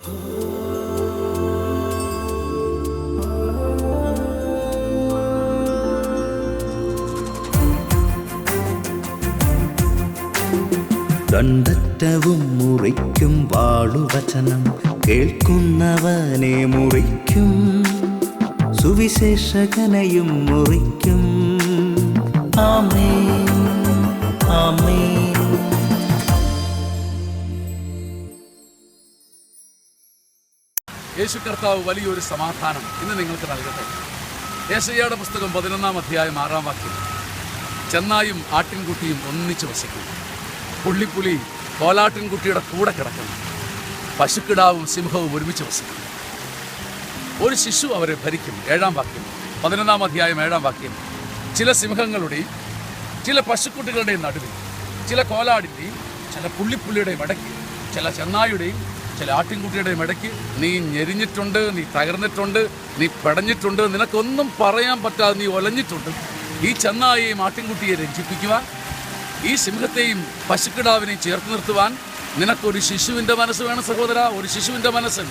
ദണ്ഡറ്റവും മുറിക്കും വാളുവചനം കേൾക്കുന്നവനെ മുറിക്കും, സുവിശേഷകനെയും മുറിക്കും. ആമേൻ, ആമേൻ. യേശു കർത്താവ് വലിയൊരു സമാധാനം ഇന്ന് നിങ്ങൾക്ക് നൽകട്ടെ. യേശയ്യായുടെ പുസ്തകം 11-ാം അധ്യായം 6-ാം വാക്യം. ചെന്നായും ആട്ടിൻകുട്ടിയും ഒന്നിച്ച് വസിക്കും. പുള്ളിപ്പുലി കോലാട്ടിൻകുട്ടിയുടെ കൂടെ കിടക്കണം. പശുക്കിടാവും സിംഹവും ഒരുമിച്ച് വസിക്കും. ഒരു ശിശു അവരെ ഭരിക്കും. 7-ാം വാക്യം, 11-ാം അധ്യായം 7-ാം വാക്യം. ചില സിംഹങ്ങളുടെയും ചില പശുക്കുട്ടികളുടെയും നടുവിൽ, ചില കോലാടിൻ്റെയും ചില പുള്ളിപ്പുള്ളിയുടെയും ഇടയ്ക്ക്, ചില ചെന്നായുടെയും ചില ആട്ടിൻകുട്ടിയുടെയും ഇടയ്ക്ക് നീ ഞെരിഞ്ഞിട്ടുണ്ട്, നീ തകർന്നിട്ടുണ്ട്, നീ പെടഞ്ഞിട്ടുണ്ട്, നിനക്കൊന്നും പറയാൻ പറ്റാതെ നീ ഒലഞ്ഞിട്ടുണ്ട്. ഈ ചെന്നായെയും ആട്ടിൻകുട്ടിയെ രഞ്ജിപ്പിക്കുവാൻ, ഈ സിംഹത്തെയും പശുക്കിടാവിനെയും ചേർത്ത് നിർത്തുവാൻ നിനക്കൊരു ശിശുവിൻ്റെ മനസ്സ് വേണം സഹോദര. ഒരു ശിശുവിൻ്റെ മനസ്സ്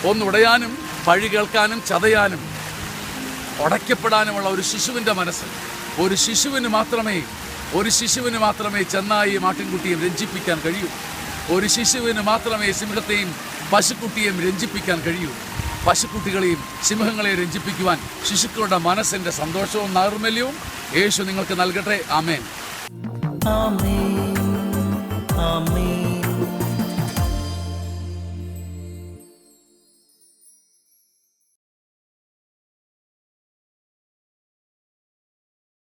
ഒന്നുടയാനും പഴി കേൾക്കാനും ചതയാനും ഉടയ്ക്കപ്പെടാനുമുള്ള ഒരു ശിശുവിൻ്റെ മനസ്സ്. ഒരു ശിശുവിന് മാത്രമേ ചെന്നായെയും ആട്ടിൻകുട്ടിയെയും രഞ്ജിപ്പിക്കാൻ കഴിയൂ. ഒരു ശിശുവിന് മാത്രമേ സിംഹത്തെയും പശുക്കുട്ടിയെയും രഞ്ജിപ്പിക്കാൻ കഴിയൂ. പശുക്കുട്ടികളെയും സിംഹങ്ങളെയും രഞ്ജിപ്പിക്കുവാൻ ശിശുക്കളുടെ മനസ്സിൻ്റെ സന്തോഷവും നൈർമല്യവും യേശു നിങ്ങൾക്ക് നൽകട്ടെ. ആമേൻ, ആമേൻ, ആമേൻ.